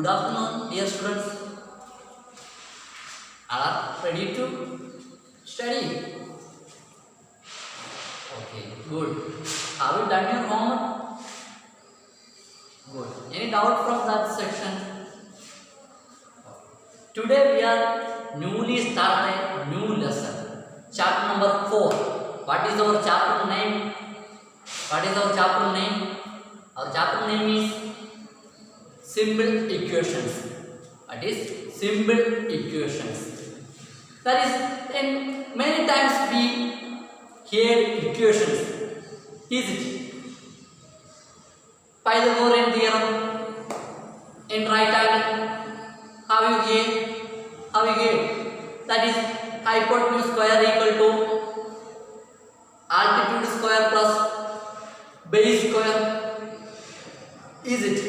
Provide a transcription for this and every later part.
Good afternoon, dear students. Are ready to study? Okay, good. Have you done your homework? Good. Any doubt from that section? Today we are newly started a new lesson. Chapter number 4. What is our chapter name? What is our chapter name? Our chapter name is simple equations. What is simple equations? That is, in many times we hear equations. Is it Pythagorean theorem in right angle? How you hear? How you hear? That is hypotenuse square equal to altitude square plus base square. Is it?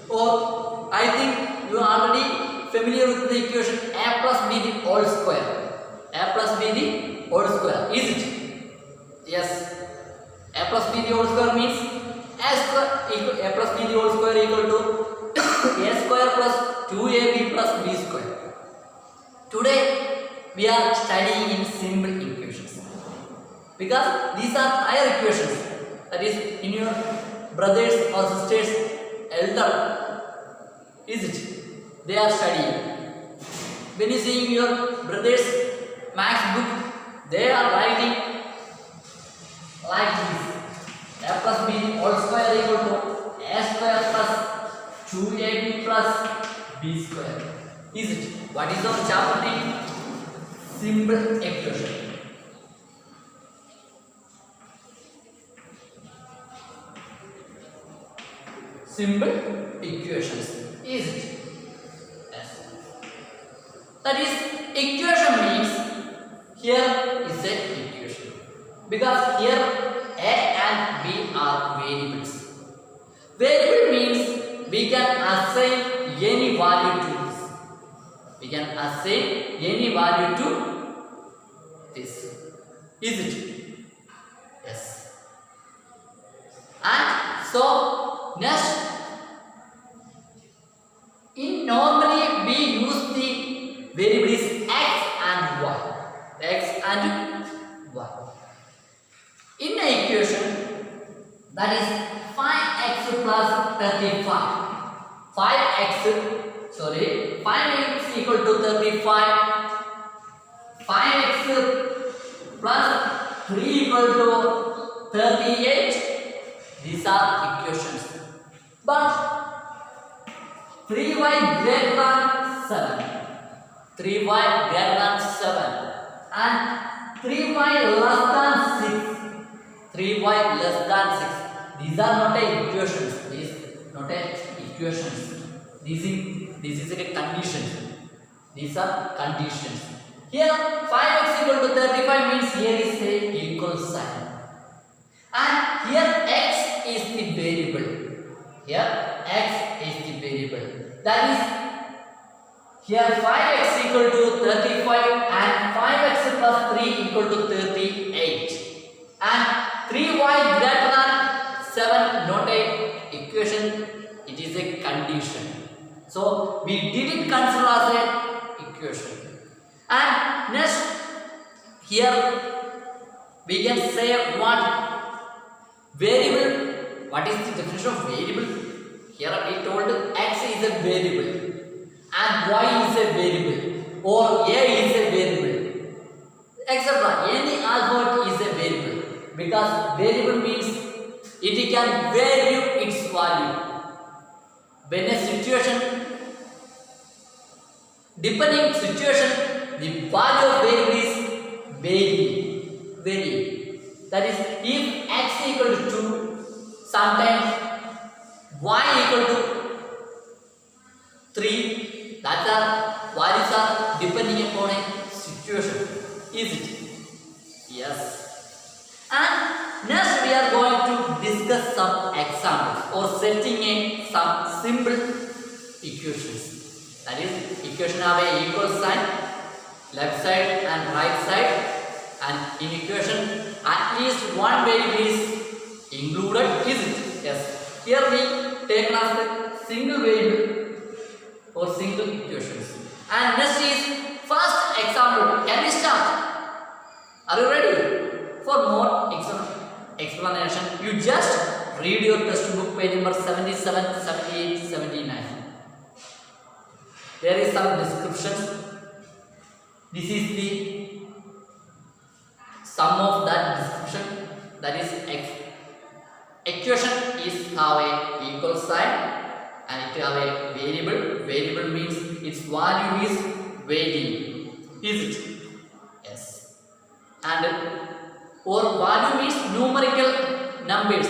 Or I think you are already familiar with the equation a plus b the whole square. A plus b the whole square. Is it? Yes. A plus b the whole square means a plus b the whole square equal to a square plus 2ab plus b square. Today we are studying in simple equations because these are higher equations. That is, in your brothers or sisters elder, is it? They are studying. When you see your brothers' maths book, they are writing like this: a plus b whole square equal to a square plus 2ab plus b square. Is it? What is our chapter name? Simple equation. Simple equations. Is it? Yes. That is, equation means here is an equation because here a and b are variables. Variable means we can assign any value to this. We can assign any value to this. Is it? Yes. And so next, in normally we use the variables x and y. X and y. In the equation, that is 5x plus 35. 5x equal to 35. 5x plus 3 equal to 38. These are equations. But 3y greater than 7. 3y greater than 7. And 3y less than 6. 3y less than 6. These are not equations. These not equations. This is a condition. These are conditions. Here 5x equal to 35 means here is a equal sign. And here x is the variable. Here x is the variable. That is, here 5x equal to 35 and 5x plus 3 equal to 38. And 3y greater than 7, not a equation, it is a condition. So we didn't consider as a equation. And next, here we can say what? Variable. What is the definition of variable? Here we told x is a variable and y is a variable or a is a variable, etc. Any alphabet is a variable because variable means it can vary its value. When a situation, depending situation, the value of variable is vary. That is, if x equal to 2, sometimes y equal to 3, that are values are depending upon a situation. Is it? Yes. And next we are going to discuss some examples or setting some simple equations. That is, equation have a equal sign, left side and right side, and in equation at least one variable is included. Is it? Yes. Here we take as a single variable And next is first example. Can we start? Are you ready? For more explanation, you just read your textbook page number 77, 78, 79. There is some descriptions. This is the sum of that description. That is equation is have a equal sign and it have a variable. Variable means its value is varying. Is it? Yes. And or value means numerical numbers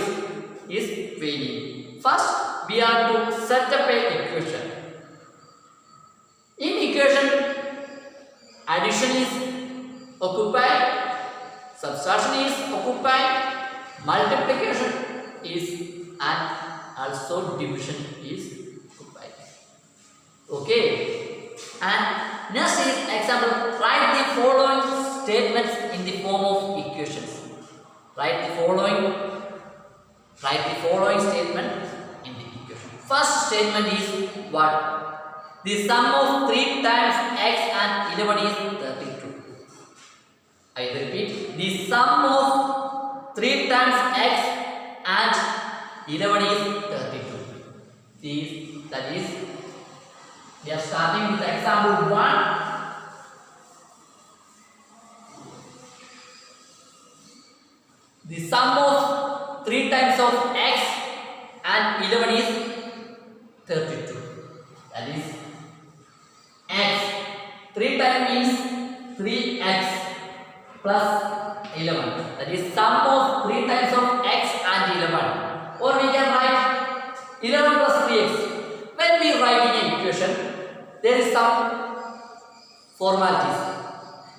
is varying. First, we have to set up a equation. In equation, addition is occupied, subtraction is occupied, multiplication is, and also division is occupied. Okay. And next is example. Write the following statements in the form of equations. Write the following statement in the equation. First statement is what? The sum of 3 times x and 11 is 32. I repeat. The sum of 3 times x and 11 is 32. That is, we are starting with example 1. The sum of 3 times of x and 11 is 32. That is x. 3 times means 3x plus 11. That is sum of 3 times of x and 11. Or we can write 11 plus 3x. When we write in an equation, there is some formalities.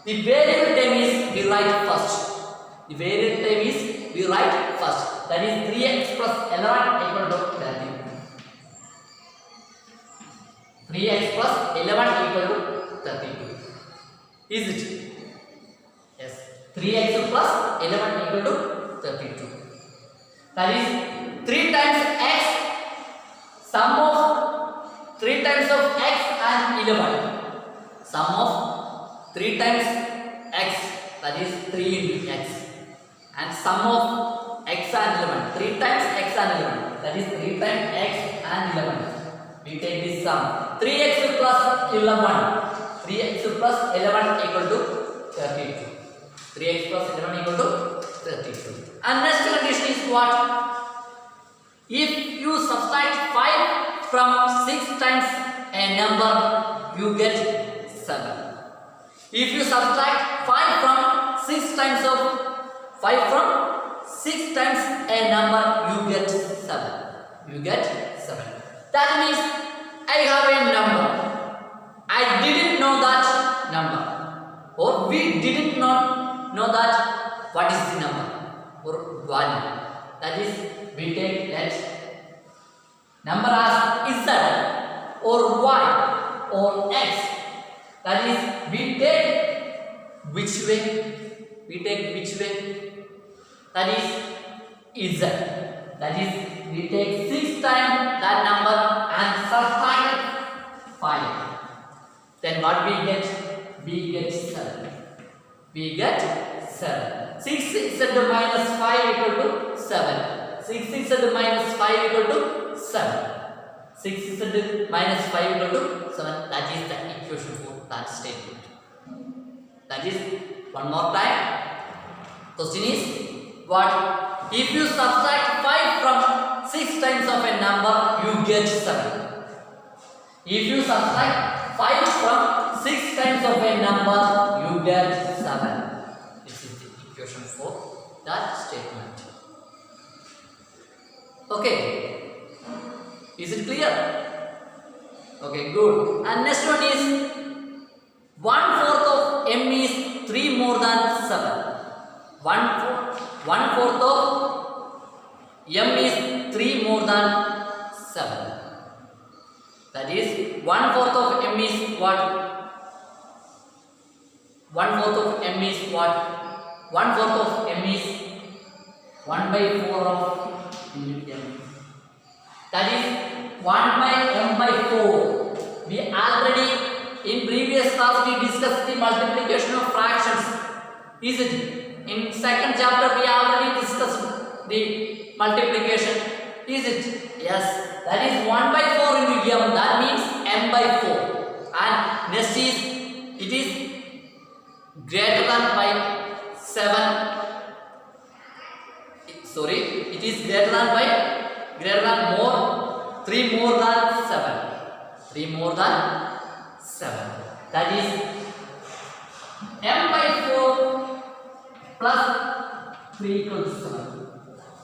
The variable term is we write first. The variable term is we write first. That is 3x plus 11 equal to 30. 3x plus 11 equal to 32. Is it? Yes. 3x plus 11 equal to 32. That is 3 times x. Sum of 3 times of x and 11. Sum of 3 times x. That is 3 into x. And sum of x and 11. 3 times x and 11. That is 3 times x and 11. We take this sum. 3x plus 11. 3x plus 11 equal to 32. 3x plus 11 equal to 32. And next condition is what? If you subtract 5 from 6 times a number, you get 7. If you subtract 5 from 6 times of 5 from 6 times a number, you get 7. You get 7. That means I have a number. I didn't know that number. Or we didn't know that what is the number or value. That is, we take that number as z or y or x. That is, we take which way? We take which way? That is z. That is, we take 6 times that number and subtract 5. Then what we get? We get 7. We get 7. 6 is at the minus 5 equal to 7. 6 is at the minus 5 equal to 7. 6 is at the minus 5 equal to 7. That is the equation for that statement. That is, one more time. Question is what? If you subtract 5 from 6 times of a number, you get 7. If you subtract 5 from 6 times of a number, you get 7. This is the equation for that statement. Okay. Is it clear? Okay, good. And next one is 1/4 of m is 3 more than 7. 1/4 of m is 3 more than 7. That is, 1/4 of m is what? 1/4 of m is what? 1/4 of m is 1/4 of m. That is 1 by m by 4. We already in previous class we discussed the multiplication of fractions, is it? In second chapter we already discussed the multiplication, is it? Yes, that is 1 by 4 into m, that means m by 4. And next is, it is greater than by 7, sorry, it is greater than more, 3 more than 7, 3 more than 7, that is m by 4 plus 3 equal to 7,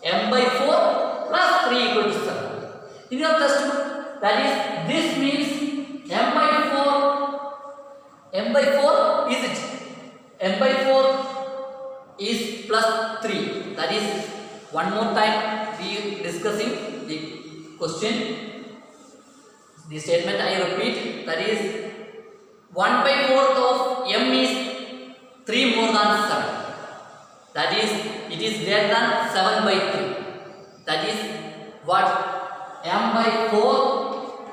m by 4 plus 3 equal to 7. In your textbook, that is, this means m by 4 is it? m by 4 is plus 3, that is, one more time we discussing the question, the statement I repeat, that is 1 by 4th of m is 3 more than 7, that is, it is greater than 7 by 3, that is what? M by 4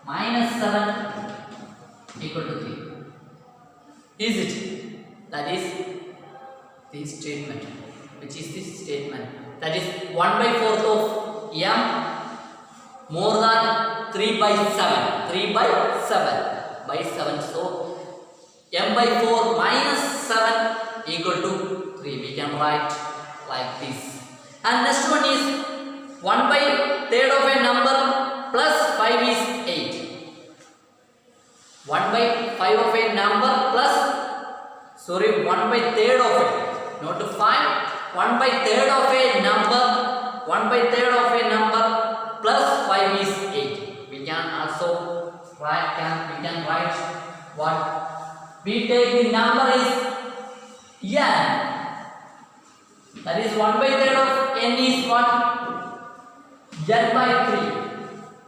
minus 7 equal to 3, is it? That is the statement, which is this statement, that is 1 by 4th of m more than 3 by 7, 3 by 7, so m by 4 minus 7 equal to 3, we can write like this. And next one is 1 by 3rd of a number plus 5 is 8, 1 by 5 of a number plus, sorry, 1 by 3rd of it, not 5, 1 by 3rd of a number, 1 by 3rd of a number plus 5 is 8. We can also write, what? We take the number is n, that is 1 by 3rd of n is what? n by 3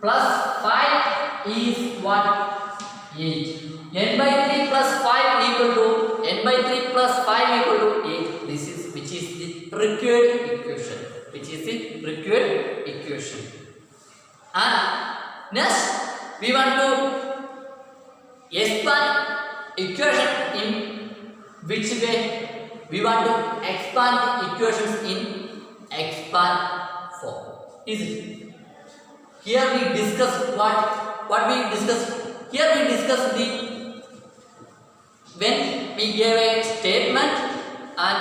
plus 5 is what? 8. n by 3 plus 5 equal to, n by 3 plus 5 equal to 8. This is, which is the required equation, and next we want to expand equation in which way? We want to expand equations in expand form, is it? Here we discuss what we discussed. Here we discuss the, when we gave a statement and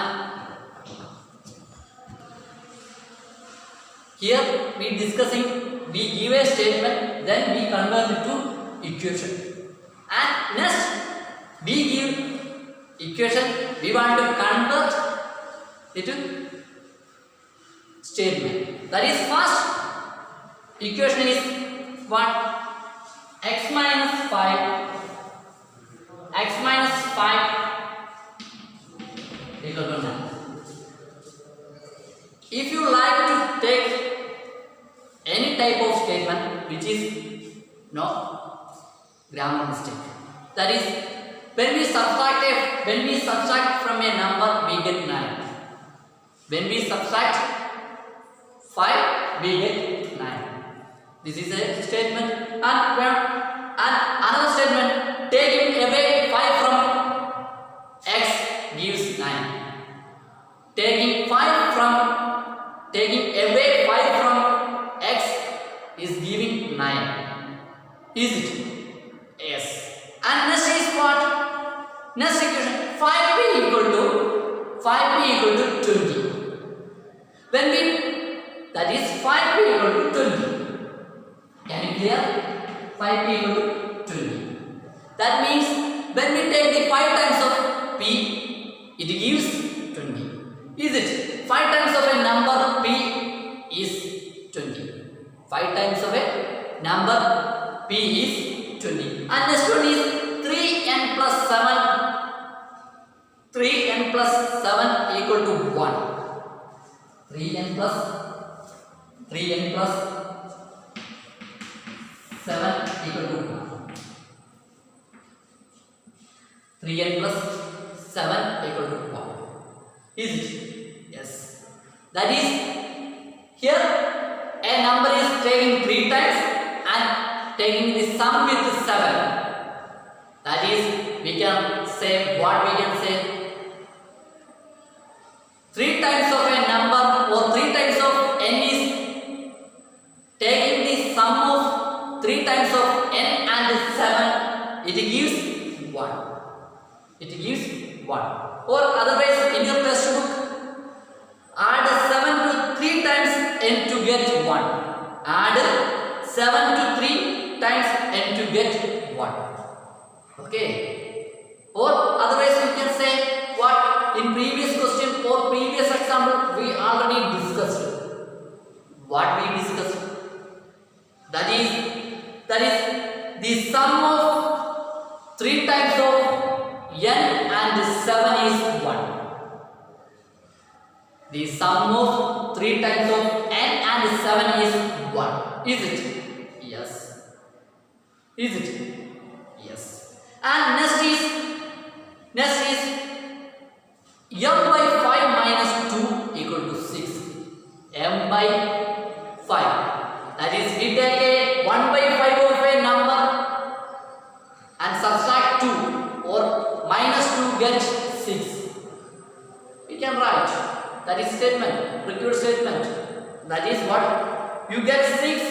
here we discussing, we give a statement, then we convert it to equation, and next we give equation, we want to convert it to statement. That is, first equation is what? X minus 5 equal to 9. If you like to take any type of statement which is no grammar mistake, that is, when we subtract from a number we get 9, when we subtract 5 we get 9. This is a statement, and another statement, taking away 5 from x gives 9. Taking away 5 from x is giving 9. Is it? Yes. And next is what? Next equation, 5p equal to 20. When we, that is 5p equal to 20. Can you clear? 5p equal to 20. That means when we take the 5 times of p, it gives 20. Is it? 5 times of a number p is 20. 5 times of a number p is 20. And next one is 3n plus 7. 3n plus 7 equal to 1. 3n plus 7 equal to 1. 3n plus 7 equal to 1. Is it? Yes. That is, here a number is taking 3 times and taking the sum with 7. That That is, we can say what we can say. 3 times of a number or 3 times of n is taking the sum of 3 times of n and 7. It gives 1. It gives 1. Or otherwise, in your textbook, add 7 to 3 times n to get 1. Add 7 to 3 times n to get 1. Okay. Or otherwise, you can say what in previous question or previous example we already discussed. What we discussed? That is the sum of 3 times of n and 7 is 1. The sum of 3 times of n and 7 is 1. Is it? Yes. Is it? Yes. And next is m by 5 minus 2 equal to 6. M by 5. That is, we take a 1 by 5 of a number and subtract 2 or minus 2 get 6. We can write. That is statement, required statement. That is what? You get 6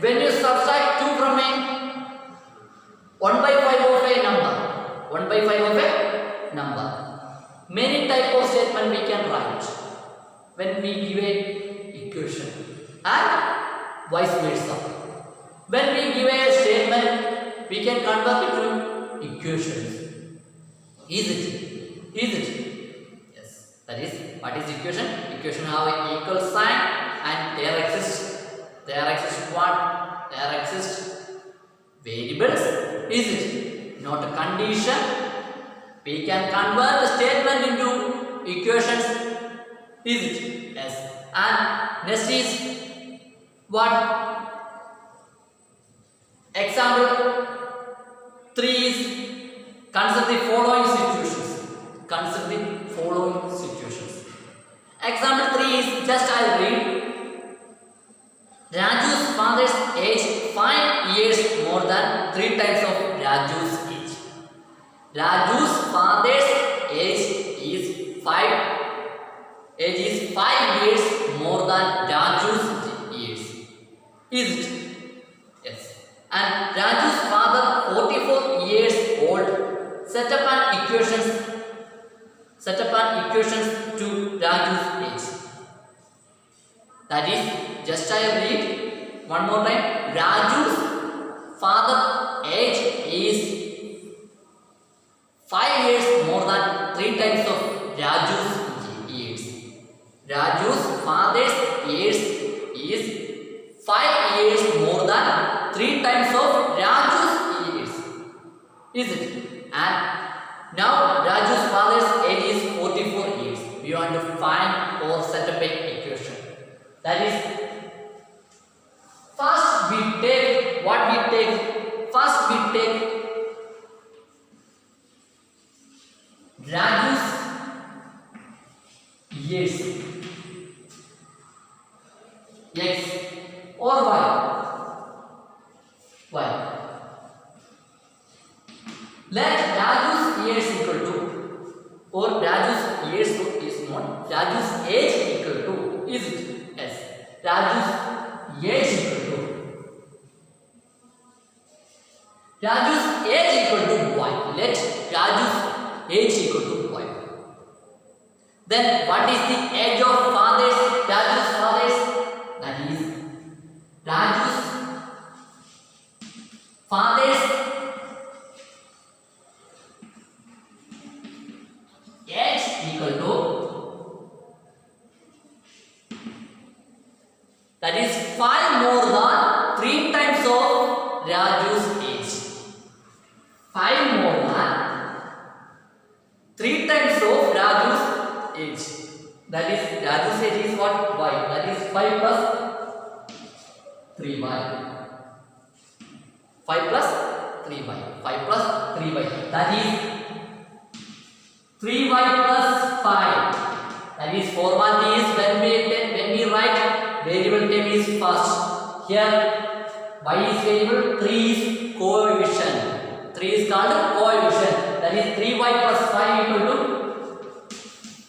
when you subtract 2 from a 1 by 5 of a number. 1 by 5 of a number. Many type of statement we can write when we give a equation and vice versa. When we give a statement, we can convert it to equations. Is it? Is it? Yes. That is, what is equation? Equation have an equal sign and there exists what? There exist variables. Is it? Not a condition. We can convert the statement into equations. Is it? Yes. And next is what? Example 3 is consider the following situations. Consider the following situations. Example 3 is just I read. Raju's father's age 5 years more than 3 times of Raju's age. Raju's father's age is 5 years more than Raju's years. Is it? Yes. And Raju's father 44 years old set up an equations to Raju's age. That is, just I read one more time. Raju's father age is 5 years more than 3 times of Raju's years. Raju's father's years is 5 years more than 3 times of Raju's years. Is it? And now Raju's father's age is 44 years. We want to find or set up an equation. That is, first we take what we take. First we take Raju's years, x or y. Y. Let Raju's years equal to, or Raju's years is not, Raju's age equal to, is it? Yes. Raju's age equal to, Raju's age equal to y. Let Raju's age equal to y. Then what is the age of fathers? Raju's fathers? That is, Raju's fathers age equal to, that is 5 more than 3 times of Raju's age. 5 more than 3 times of Raju's age. That is, Raju's age is what? Y. That is 5 plus 3y. 5 plus 3y. 5 plus 3y. That is 3y plus 5. That is, formality is when we write variable term is first. Here y is variable, 3 is coefficient. 3 is called coefficient. That is 3y plus 5 equal to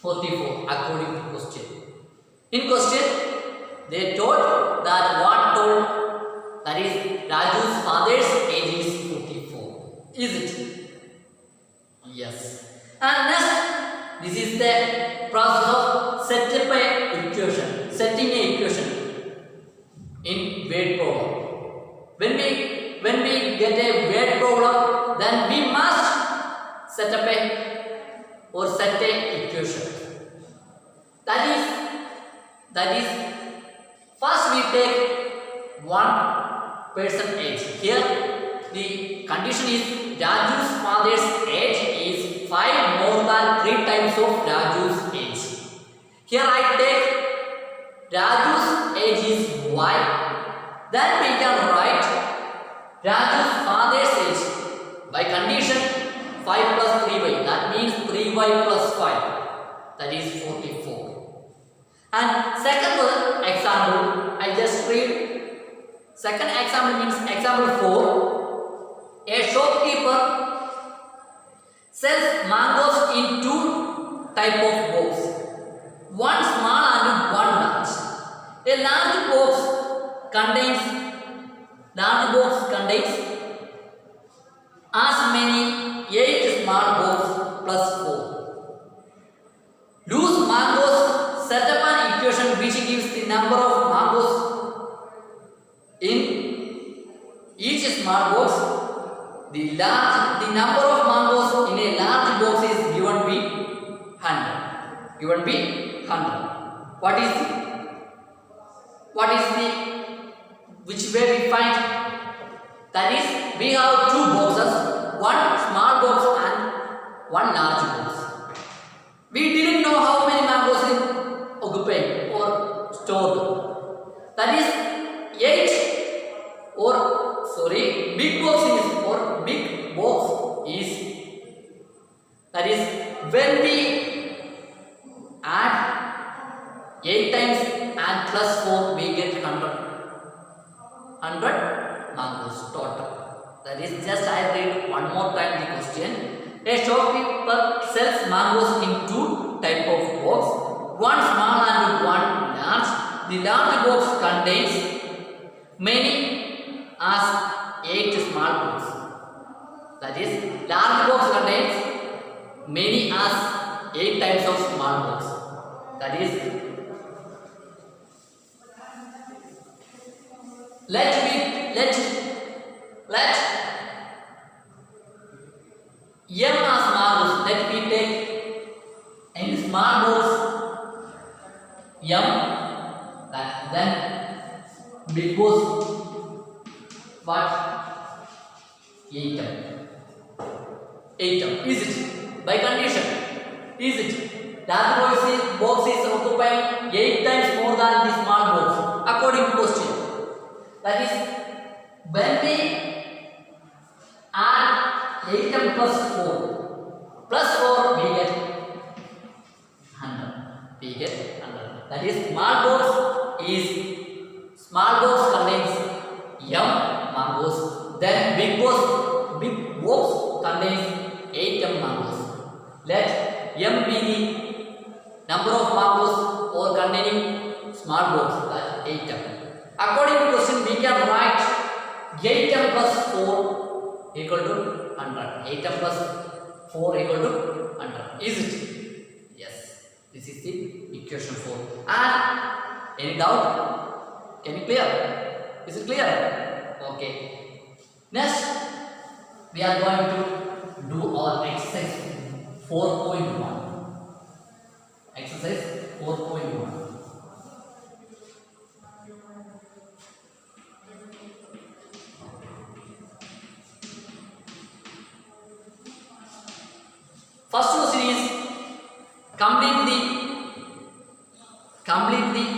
44 according to question. In question, they told that that is Raju's father's age is 44. Is it? Yes. And next, this is the process of setting a equation in word problem. When we get a word problem, then we must set a equation. That is first we take one person age. Here the condition is Raju's father's age is 5 more than 3 times of Raju's age. Here I take Raju's age is y. Then we can write Raju's father's age by condition 5 plus 3y. That means 3y plus 5. That is 44. And second example, I just read. Second example means example 4. A shopkeeper sells mangoes in 2 type of box. One small and one large. A large box contains as many 8 small boxes plus 4. Loose mangoes, set up an equation which gives the number of mangoes in each small box. The number of mangoes in a large box is given by 100. Which way we find? That is, we have 2 boxes, one small box and one large box. We didn't know how many mangoes is occupied or stored. That is 8 big box is that is when we add 8 times and plus 4 we get 100 mangoes total. That is just I read one more time the question. A shopkeeper sells mangoes in 2 type of box, one small and one large. The large box contains many as 8 small boxes. That is, large box contains many as 8 types of small box. That is, let M as small box. Let me take in small box M, then big box what? 8 is it? By condition, is it? Large box is occupying 8 times more than the small box according to question. That is, when we add 8m plus 4 we get 100. That is, small box contains m mangoes. Then big box contains 8m mangoes. Let m be the number of mangoes or containing small box, that 8m. According to question, we can write 8m plus 4 equal to 100. 8m plus 4 equal to 100. Is it? Yes. This is the equation 4. And any doubt? Can you clear? Is it clear? Okay. Next, we are going to do our exercise 4.1. Exercise 4.1. First question is complete the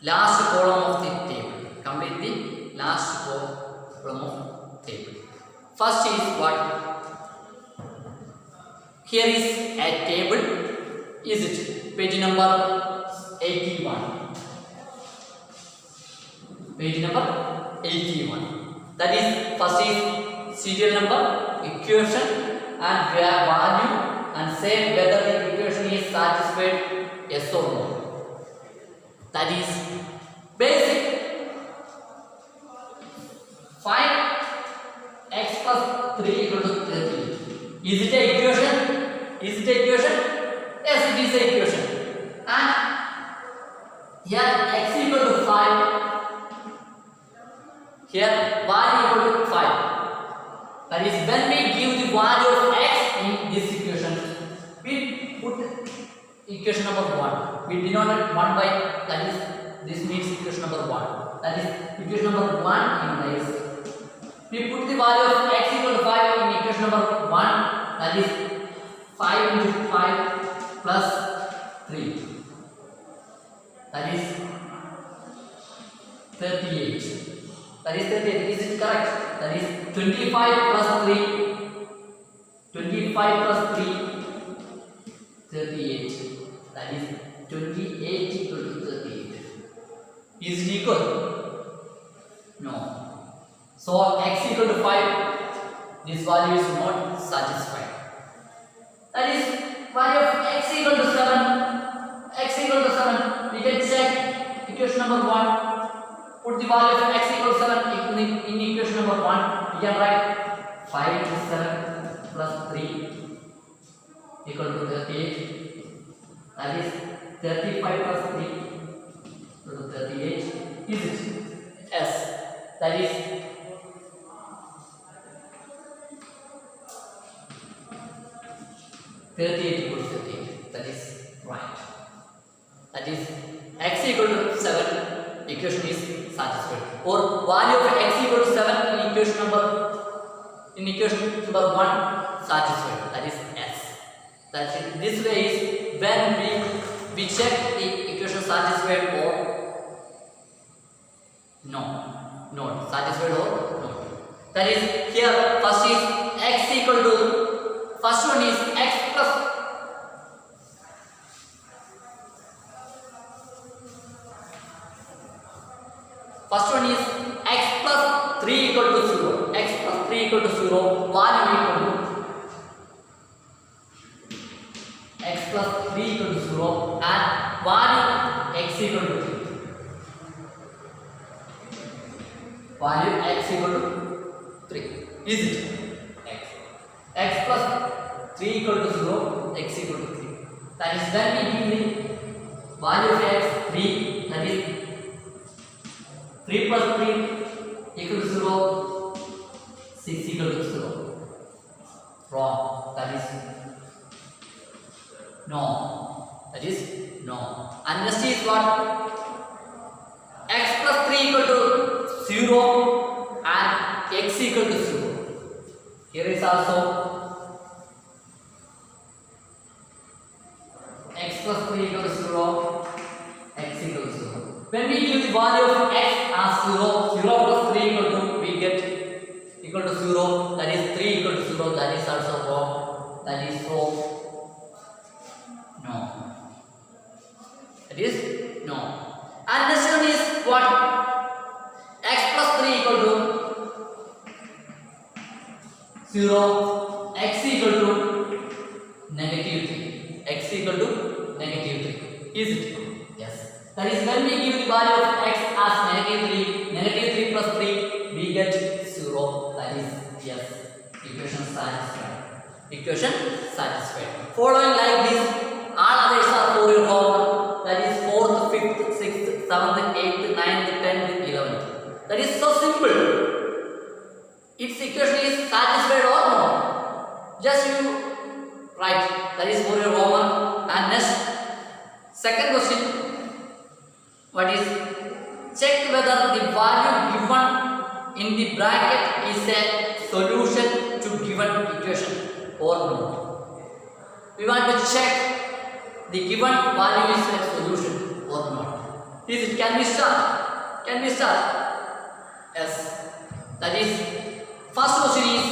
last column of the table. Complete the last column of table. First is what? Here is a table. Is it page number 81? Page number 81. That is, first is serial number, equation, and value and say whether the equation is satisfied, yes or no. That is basic. Find x plus 3 equal to 30. Is it a equation? Is it a equation? Yes, it is a equation. And here x equal to 5. Here y equal to 5. That is when we give the value of x in this equation, we put equation number 1. We denote 1 by, that is, this means equation number 1. That is equation number 1 implies we put the value of x equal to 5 in equation number 1. That is 5 into 5 plus 3. That is 38. That is 38. Is it correct? That is 25 plus 3. 25 plus 3. 38. That is 28 equal to 38. Is it equal? No. So x equal to 5. This value is not satisfied. That is value of x equal to 7. X equal to 7. We can check equation number 1. Put the value of x equal to 7 in equation number 1. We can write 5 into 7 plus 3 equal to 38. That is 35 plus 3 equal to 38. Is it? Yes. That is 38 equal to 38. That is right. That is x equal to 7. Equation is satisfied. Or value of x equal to 7 in equation number 1 satisfied. That is s. That is this way is when we check the equation satisfied or no, not satisfied or no. That is here first is x equal to, first one is x plus first one is x plus 3 equal to 0. X plus 3 equal to 0. Value equal to x plus 3 equal to 0 and value x equal to 3. Value x equal to 3. Is it? X plus 3 equal to 0. X equal to 3. That is when we give the value of x 3. That is 3 plus 3 equal to 0. 6 equal to 0. Wrong. That is no. That is no. And next is what? X plus 3 equal to 0 and x equal to 0. Here is also x plus 3 equal to 0. X equal to 0. When we give the value of x as 0, 0 plus 3 equal to, we get equal to 0. That is 3 equal to 0. That is also wrong. That is so no. That is no. And next one is what? X plus 3 equal to 0. X equal to negative 3. X equal to negative 3. Is it? Yes. That is when we give the value of x as negative 3, negative 3 plus 3, we get 0. That is yes. Equation satisfied. Equation satisfied. Following like this, all others are for your homework. That is 4th, 5th, 6th, 7th, 8th, 9th, 10th, 11th. That is so simple. Its equation is satisfied or not. Just you write. That is for your homework. And next, second question. What is? Check whether the value given in the bracket is a solution to given equation or not. We want to check the given value is a solution or not. Is it? Can we start? Can we start? Yes. That is first question is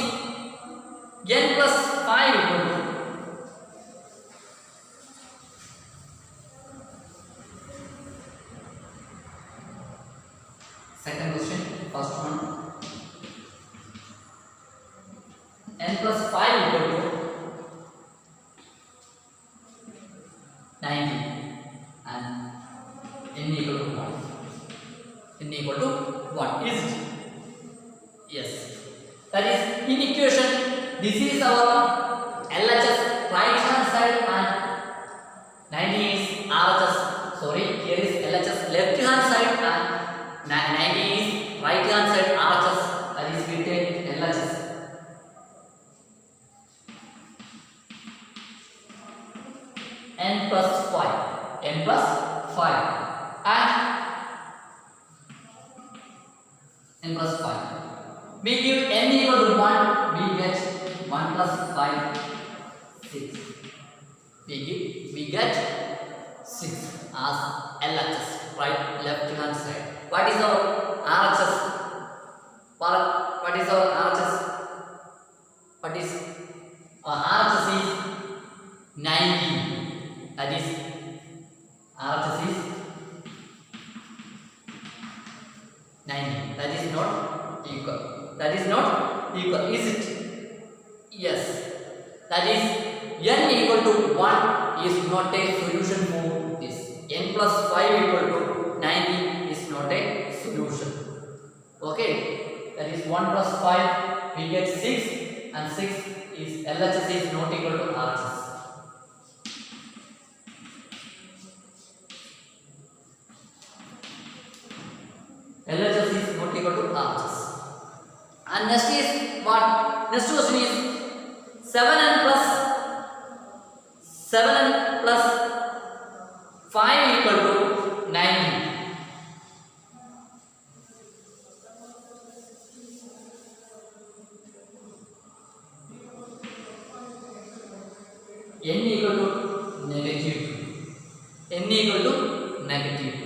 n plus 5 equal to second question, first one n plus 5 equal to equal to 1. Is it? Yes. That is in equation. This is our LHS right hand side and 90 is RHS. Sorry, here is LHS left hand side and 90 is right hand side RHS. That is we take LHS. N plus 5. N plus 5 and n plus 5. We give n equal to 1. We get 1 plus 5 6. We get 6 as LHS, right left hand side. What is our RHS? What is our RHS? What is our RHS is 90. That is RHS is 90. That is not equal. That is not equal. Is it? Yes. That is n equal to 1 is not a solution for this. N plus 5 equal to 90 is not a solution. Okay. That is 1 plus 5 we get 6 and 6 is LHS is not equal to RHS. LHS is not equal to RHS. And next is what? Next question is 7n plus 5 equal to 90. N equal to negative 2. N equal to negative 2.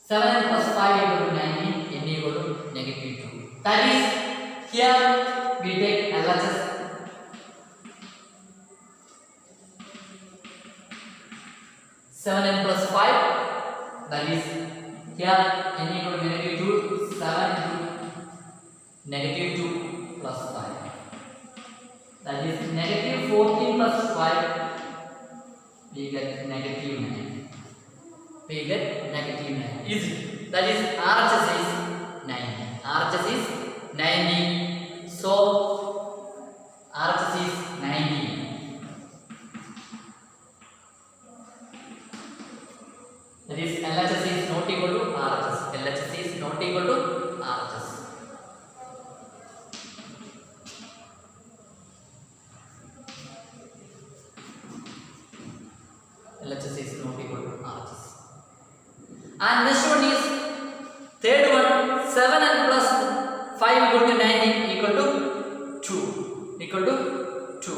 7n plus 5 equal to 90. N equal to negative 2. That is here we take LHS. Seven n plus 5. That is here n equal to negative 2. 7 into negative 2 plus 5. That is negative 14 plus 5. We get negative 9. We get negative 9. Is it? That is RHS is 90. RHS is 90. So RHS is 90. That is LHS is not equal to RHS. LHS is not equal to RHS. LHS is not equal to RHS. And next one is third one, 7n plus 5 equal to 90 equal to 2. Equal to 2.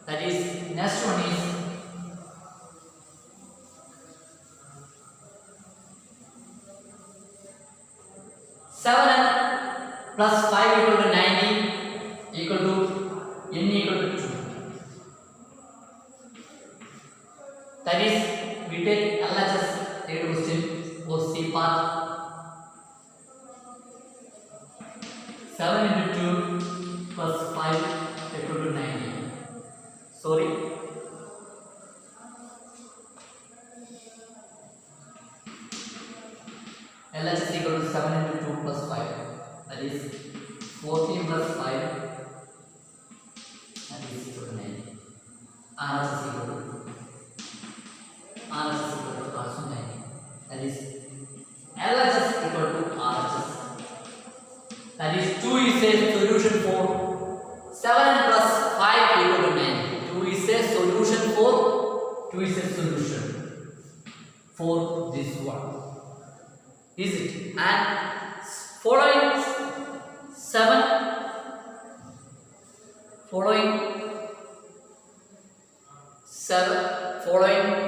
That is next one is 7n plus 5 equal to 90 equal to n equal to 2. That is we take LHS third question for C part. 7 into 2 plus 5 equal to 90. Sorry. LHS equal to 7 into 2 plus 5. That is 14 plus 5. That is equal to 90. RHS equal to also 90. That is LHS equal to RHS. That is 2 is a solution for 7 plus 5 equal to 90. 2 is a solution for this one. Is it? And following 7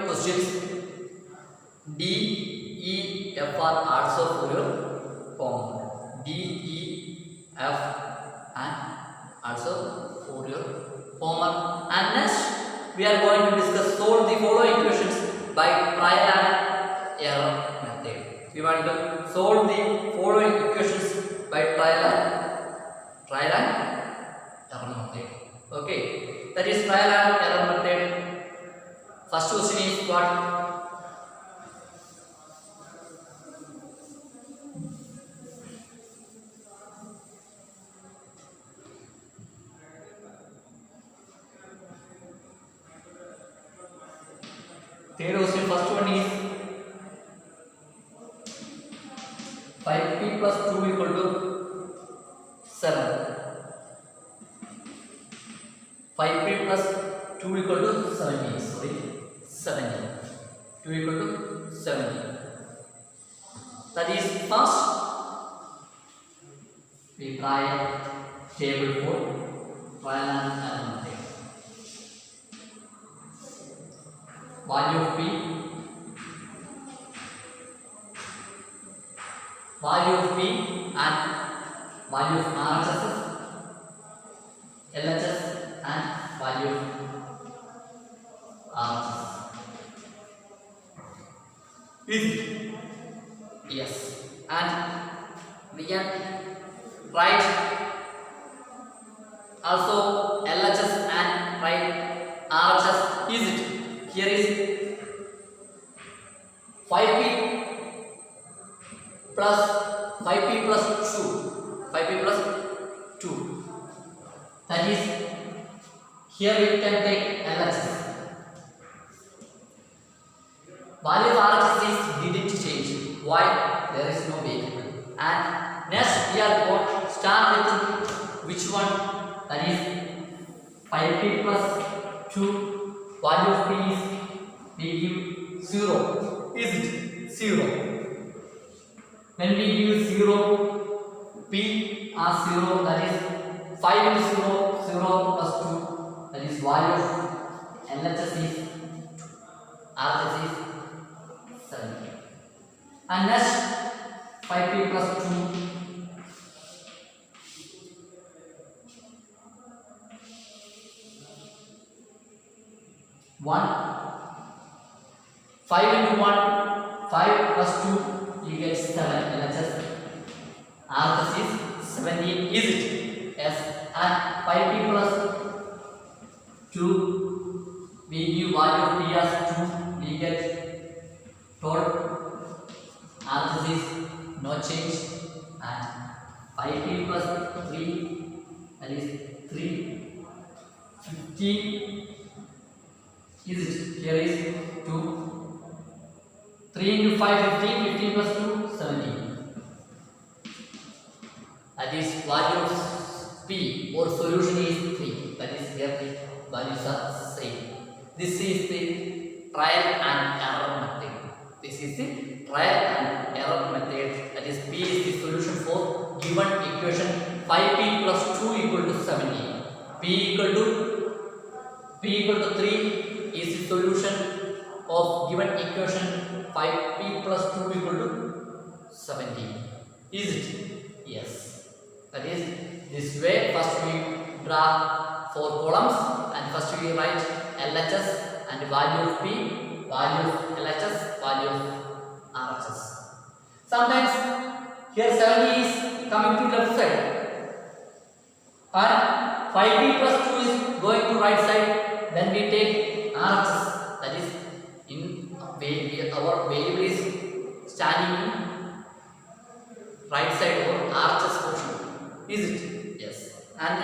questions D, E, F are also for your homework. D, E, F and also for your homework. And next we are going to discuss solve the following questions by trial and error method. We want to solve the following equations by trial and error method. Okay, that is trial and error method. First question is what? Third question, first one is 5p plus 2 equal to 7. 5p plus 2 equal to 17. Sorry, 17. 2 equal to 17. That is first we try table 4, trial and arithmetic. Value of p, value of p and value of RHS, LHS and value of RHS. Easy. Yes. And we can write also LHS and write RHS. Is it? Here is 5p plus 5p plus 2. 5p plus 2. That is, here we can take LHS. Value of RHS is didn't change. Why? There is no variable. And next we are going to start with which one? That is 5p plus 2. Value of p is we give 0. Is it 0? When we give 0, p are 0. That is 5 into 0, 0 plus 2. That is value of LHS is RHS is 7. And next 5p plus 2. 1. 5 into 1, 5 plus 2, you get 7. LHS RHS is 17. Is it? Yes. And 5p plus 2, we give value of p as 2, we get 12. RHS is no change. And 5p plus 3, that is 3. 15. Is it? Here is 2. 3 into 5, 15. 15 plus 2, 17. That is value of p or solution is 3. That is here the values are same. This is the trial and error method. This is the trial and error method. That is p is the solution for given equation 5p plus 2 equal to 17. p equal to 3 is the solution of given equation 5p plus 2 equal to 17. Is it? Yes. That is this way. First we draw 4 columns and first we write LHS and value of p, value of LHS, value of RHS. Sometimes here 70 is coming to left side and 5p plus 2 is going to right side. Then we take RHS, that is in our variable is standing in right side or RHS portion. Is it? Yes. And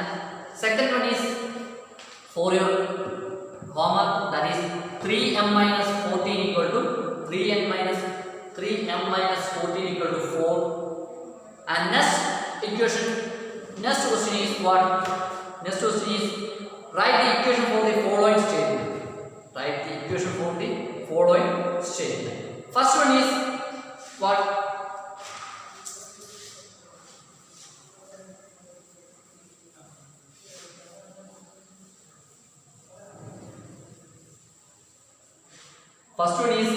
second one is for your homework, that is 3m minus 14 equal to 3m minus 14 equal to 4. And next question is what? Next question is write the equation for the following statement. Write the equation for the following statement. First one is what? First one is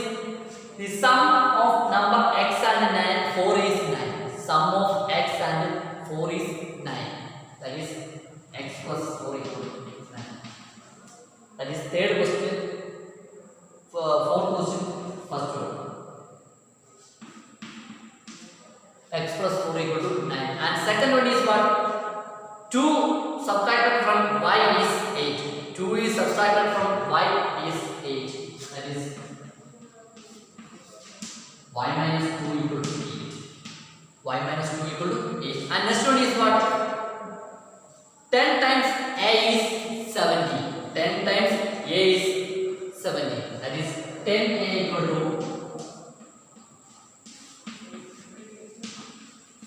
the sum of number x and 4 is 9. Sum of x and 4 is 9. That is x plus 4 equal to 9. That is third question. Fourth question, first one. X plus 4 equal to 9. And second one is what? 2 subtracted from y is 8. 2 is subtracted from y is 8. That is y minus 2 equal to 8. Y minus 2 equal to 8. And next one is what? 10 times a is 70. 10 times a is 70. That is 10a equal to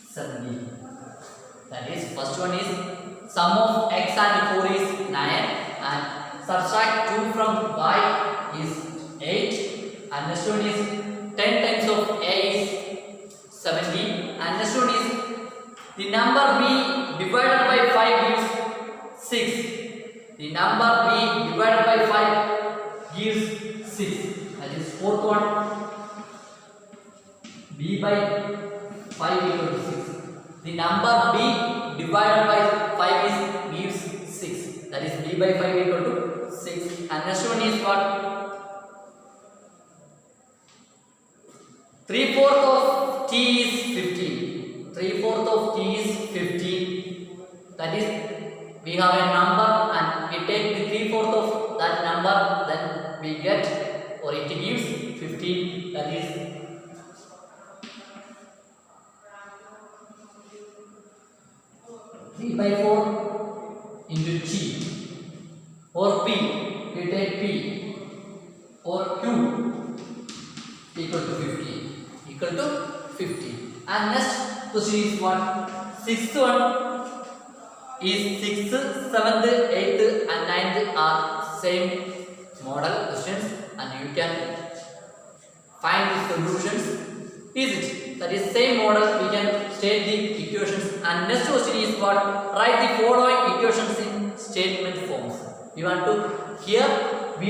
70. That is, first one is sum of x and 4 is 9 and subtract 2 from y is 8, and next one is 10 times of a is 70, and next one is the number b divided by 5 gives 6. The number b divided by 5 gives 6. That is fourth one. b by 5 equal to 6. The number b divided by 5 is gives 6. That is b by 5 equal to 6. And next one is what? 3/4 of t is 15. 3/4 of t is 15. That is, we have a number and we take the 3/4 of that number, then we get, or it gives 15. That is 3/4 into t, or p, we take p, or q equal to 50. Equal to 50. And next question is what? Sixth one is 6th, 7th, 8th and 9th are same model questions, and you can find the solutions easily. That is same model, we can state the equations. And next question is what? Write the following equations in statement forms. We want to, here we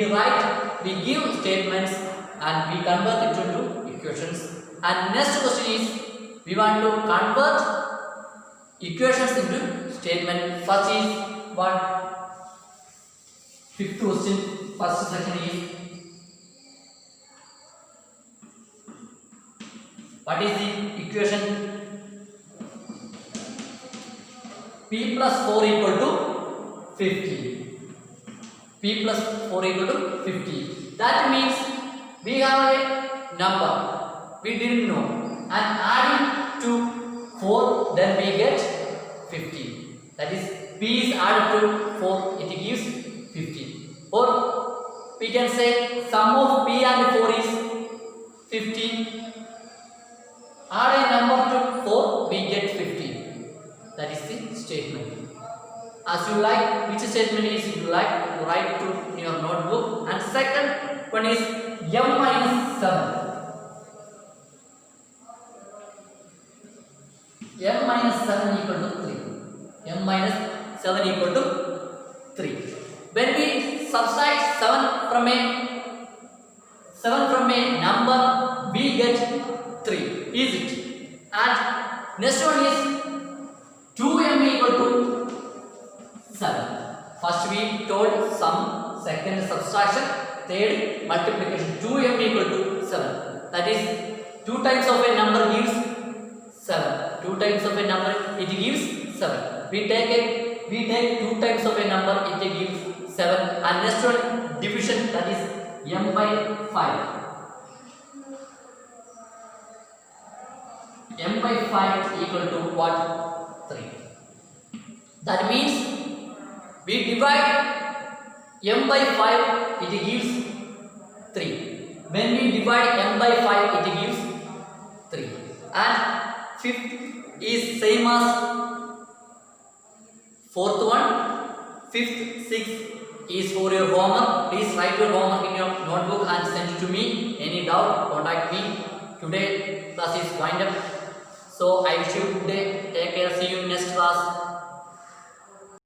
give statements and we convert it into equations. And next question is we want to convert equations into statement. First is what? Fifth question, first section is what is the equation? P plus 4 equal to 50. P plus 4 equal to 50. That means we have a number we didn't know, and adding to 4, then we get 50. That is, P is added to 4, it gives 50. Or we can say sum of P and 4 is 15. Add a number to 4, we get 15. That is the statement. As you like, which statement is you like, you write to in your notebook. And second one is m minus 7. m minus 7 equal to 3. m minus 7 equal to 3. When we subtract 7 from a number, we get 3. Is it? And next one is 2m equal to 7. First we told sum, second subtraction, third multiplication. 2m equal to 7. That is, 2 times of a number gives 7. 2 times of a number, it gives 7. We take 2 times of a number, it gives 7. And next one, division, that is m by 5. m by 5 equal to what? 3. That means we divide m by 5, it gives 3. When we divide m by 5, it gives 3. And fifth is same as fourth one. Fifth, sixth is for your homework. Please write your homework in your notebook and send it to me. Any doubt, contact me. Today class is wind up. So I wish you good day. Take care. See you in next class.